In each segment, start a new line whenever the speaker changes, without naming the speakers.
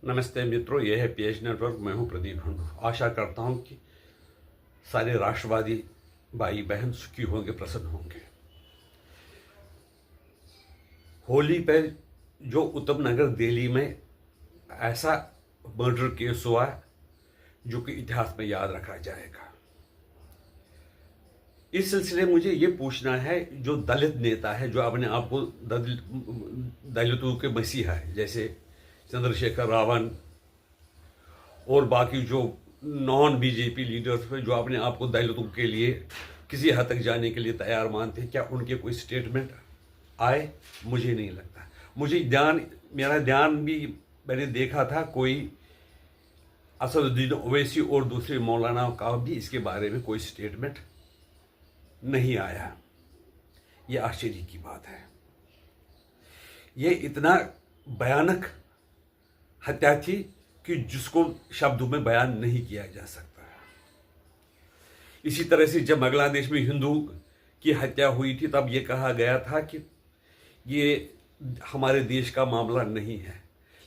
नमस्ते मित्रों, यह है पीएच नेटवर्क। मैं हूं प्रदीप हंडू। आशा करता हूं कि सारे राष्ट्रवादी भाई बहन सुखी होंगे, प्रसन्न होंगे। होली पर जो उत्तम नगर दिल्ली में ऐसा मर्डर केस हुआ जो कि इतिहास में याद रखा जाएगा। इस सिलसिले में मुझे ये पूछना है, जो दलित नेता है, जो अपने आप को दलितों के मसीहा है, जैसे चंद्रशेखर रावण और बाकी जो नॉन बीजेपी लीडर्स हैं, जो अपने आप को दलितों के लिए किसी हद तक जाने के लिए तैयार मानते हैं, क्या उनके कोई स्टेटमेंट आए? मुझे नहीं लगता। मेरा ध्यान भी मैंने देखा था, कोई असदुद्दीन ओवैसी और दूसरे मौलाना का भी इसके बारे में कोई स्टेटमेंट नहीं आया। यह आश्चर्य की बात है। यह इतना भयानक हत्या थी कि जिसको शब्दों में बयान नहीं किया जा सकता। इसी तरह से जब बांग्लादेश में हिंदू की हत्या हुई थी, तब यह कहा गया था कि ये हमारे देश का मामला नहीं है।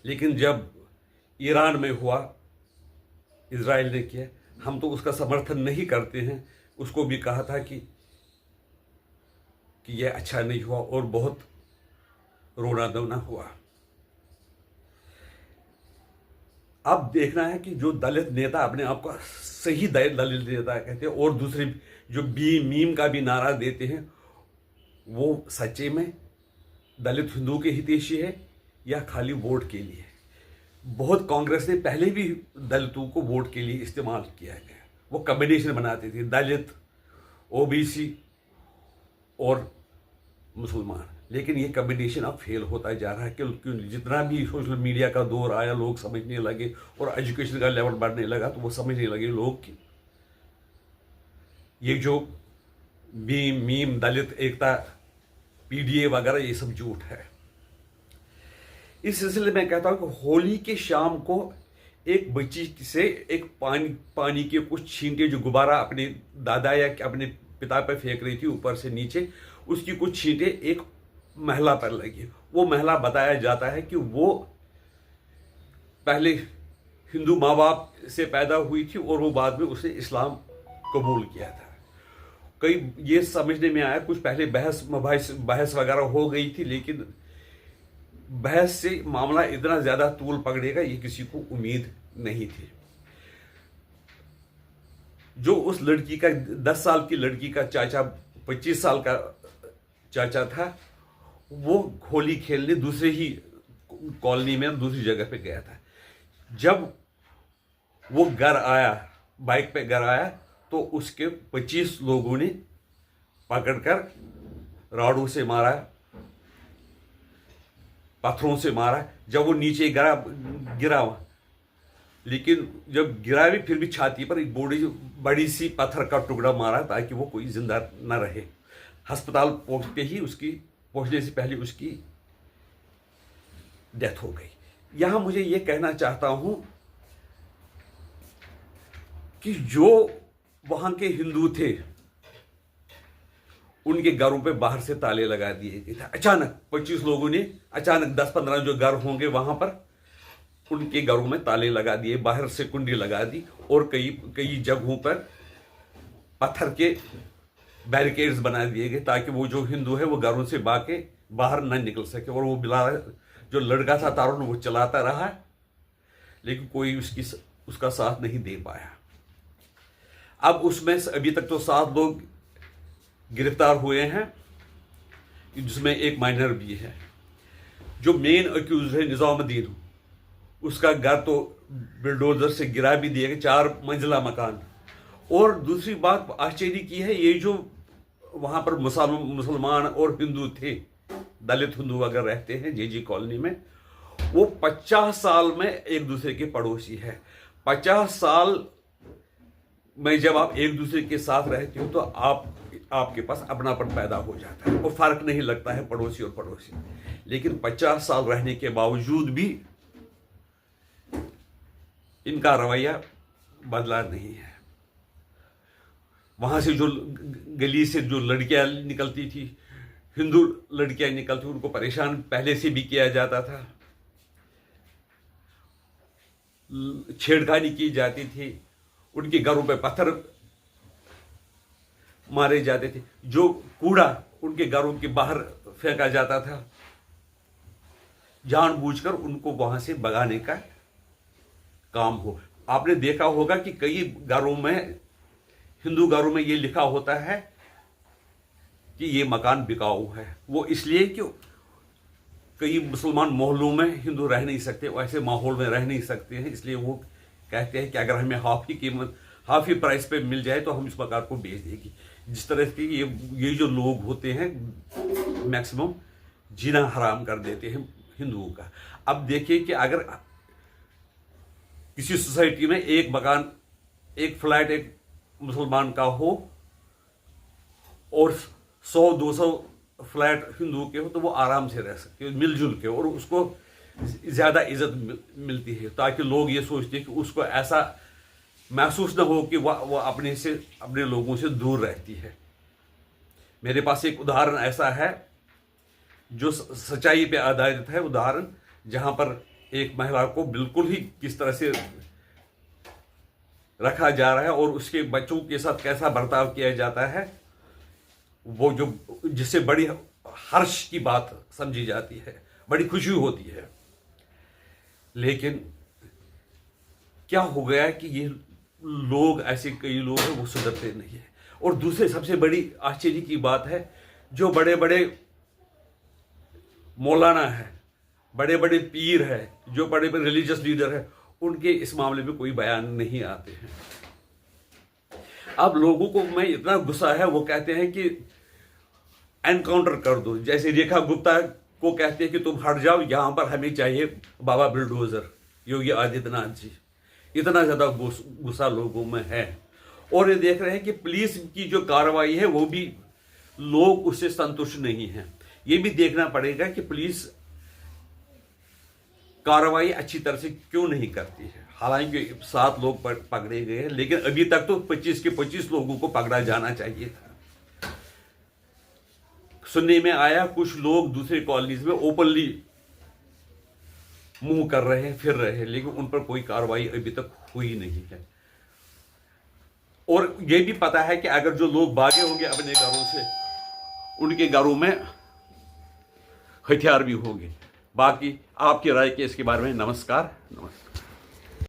लेकिन जब ईरान में हुआ, इजराइल ने किया, हम तो उसका समर्थन नहीं करते हैं। उसको भी कहा था कि यह अच्छा नहीं हुआ और बहुत रोना धोना हुआ। अब देखना है कि जो दलित नेता अपने आप को सही दलित नेता कहते हैं और दूसरे जो मीम का भी नारा देते हैं, वो सच्चे में दलित हिंदू के हितैषी है या खाली वोट के लिए? बहुत कांग्रेस ने पहले भी दलितों को वोट के लिए इस्तेमाल किया गया। वो कॉम्बिनेशन बनाते थे, दलित, ओबीसी और मुसलमान। लेकिन ये कॉम्बिनेशन अब फेल होता जा रहा है। क्यों? जितना भी सोशल मीडिया का दौर आया, लोग समझने लगे और एजुकेशन का लेवल बढ़ने लगा, तो वो समझने लगे लोग कि ये जो मीम दलित एकता, पीडीए वगैरह, ये सब झूठ है। इस सिलसिले में कहता हूं कि होली के शाम को एक बच्ची से एक पानी के कुछ छींटे, जो गुब्बारा अपने दादा या अपने पिता पर फेंक रही थी ऊपर से नीचे, उसकी कुछ छींटे एक महिला पर लगी। वो महिला बताया जाता है कि वो पहले हिंदू माँ बाप से पैदा हुई थी और वो बाद में उसने इस्लाम कबूल किया था। कई ये समझने में आया, कुछ पहले बहस वगैरह हो गई थी, लेकिन बहस से मामला इतना ज्यादा तूल पकड़ेगा, ये किसी को उम्मीद नहीं थी। जो उस लड़की का 10 साल की लड़की का चाचा 25 साल का चाचा था, वो होली खेलने दूसरे ही कॉलोनी में दूसरी जगह पे गया था। जब वो घर आया, बाइक पे घर आया, तो उसके 25 लोगों ने पकड़कर राड़ों से मारा, पत्थरों से मारा। जब वो नीचे गिरा, लेकिन जब गिरा भी, फिर भी छाती पर एक बड़ी सी पत्थर का टुकड़ा मारा ताकि वो कोई जिंदा न रहे। अस्पताल पहुंचते ही पहुंचने से पहले उसकी डेथ हो गई। यहां मुझे ये कहना चाहता हूं कि जो वहां के हिंदू थे, उनके घरों पे बाहर से ताले लगा दिए गए थे। अचानक 25 लोगों ने, अचानक 10-15 जो घर होंगे वहां पर, उनके घरों में ताले लगा दिए, बाहर से कुंडी लगा दी और कई जगहों पर पत्थर के बैरिकेड्स बना दिए गए ताकि वो जो हिंदू है वो घरों से बाहर न निकल सके। और वो जो लड़का था तारुण, वो चलाता रहा, लेकिन कोई उसका साथ नहीं दे पाया। अब उसमें अभी तक तो 7 लोग गिरफ्तार हुए हैं, जिसमें एक माइनर भी है। जो मेन अक्यूज है निजामुद्दीन, उसका घर तो बिल्डोजर से गिरा भी दिया गया, 4 मंजिला मकान। और दूसरी बात आश्चर्य की है, ये जो वहां पर मुसलमान और हिंदू थे, दलित हिंदू अगर रहते हैं जेजी कॉलोनी में, वो 50 साल में एक दूसरे के पड़ोसी है। 50 साल में जब आप एक दूसरे के साथ रहते हो तो आपके पास अपनापन पैदा हो जाता है और फर्क नहीं लगता है पड़ोसी और पड़ोसी। लेकिन 50 साल रहने के बावजूद भी इनका रवैया बदला नहीं है। वहां से जो गली से जो लड़कियां निकलती थी, हिंदू लड़कियां निकलती, उनको परेशान पहले से भी किया जाता था। छेड़खानी की जाती थी, उनके घरों पे पत्थर मारे जाते थे, जो कूड़ा उनके घरों के बाहर फेंका जाता था, जानबूझकर उनको वहां से भगाने का काम हो। आपने देखा होगा कि कई घरों में, हिंदू घरों में, ये लिखा होता है कि ये मकान बिकाऊ है। वो इसलिए कि कई मुसलमान मोहल्लों में हिंदू रह नहीं सकते, वैसे माहौल में रह नहीं सकते हैं, इसलिए वो कहते हैं कि अगर हमें हाफ ही प्राइस पे मिल जाए तो हम इस मकान को बेच देंगे। जिस तरह की ये जो लोग होते हैं मैक्सिमम जीना हराम कर देते हैं हिंदुओं का। अब देखिए कि अगर किसी सोसाइटी में एक मकान, एक फ्लैट एक मुसलमान का हो और 100-200 फ्लैट हिंदुओं के हो, तो वो आराम से रह सकते हैं मिलजुल के, और उसको ज्यादा इज्जत मिलती है, ताकि लोग ये सोचते हैं कि उसको ऐसा महसूस न हो कि वह अपने लोगों से दूर रहती है। मेरे पास एक उदाहरण ऐसा है जो सच्चाई पे आधारित है, उदाहरण जहां पर एक महिला को बिल्कुल ही किस तरह से रखा जा रहा है और उसके बच्चों के साथ कैसा बर्ताव किया जाता है, वो जो जिससे बड़ी हर्ष की बात समझी जाती है, बड़ी खुशी होती है। लेकिन क्या हो गया है कि ये लोग, ऐसे कई लोग हैं, वो सुधरते नहीं है। और दूसरे सबसे बड़ी आश्चर्य की बात है, जो बड़े बड़े मौलाना है, बड़े बड़े पीर है, जो बड़े बड़े रिलीजियस लीडर है, उनके इस मामले में कोई बयान नहीं आते हैं। अब लोगों को मैं इतना गुस्सा है, वो कहते हैं कि एनकाउंटर कर दो, जैसे रेखा गुप्ता को कहते हैं कि तुम हट जाओ, यहां पर हमें चाहिए बाबा बुलडोजर योगी आदित्यनाथ जी। इतना ज्यादा गुस्सा लोगों में है। और ये देख रहे हैं कि पुलिस की जो कार्रवाई है वो भी लोग उससे संतुष्ट नहीं हैं। ये भी देखना पड़ेगा कि पुलिस कार्रवाई अच्छी तरह से क्यों नहीं करती है। हालांकि 7 लोग पकड़े गए हैं, लेकिन अभी तक तो 25 के 25 लोगों को पकड़ा जाना चाहिए था। सुनने में आया कुछ लोग दूसरे कॉलोनीज में ओपनली मुंह कर रहे हैं, फिर रहे हैं, लेकिन उन पर कोई कार्रवाई अभी तक हुई नहीं है। और यह भी पता है कि अगर जो लोग भागे होंगे अपने घरों से, उनके घरों में हथियार भी होंगे। बाकी आपकी राय के इसके बारे में नमस्कार।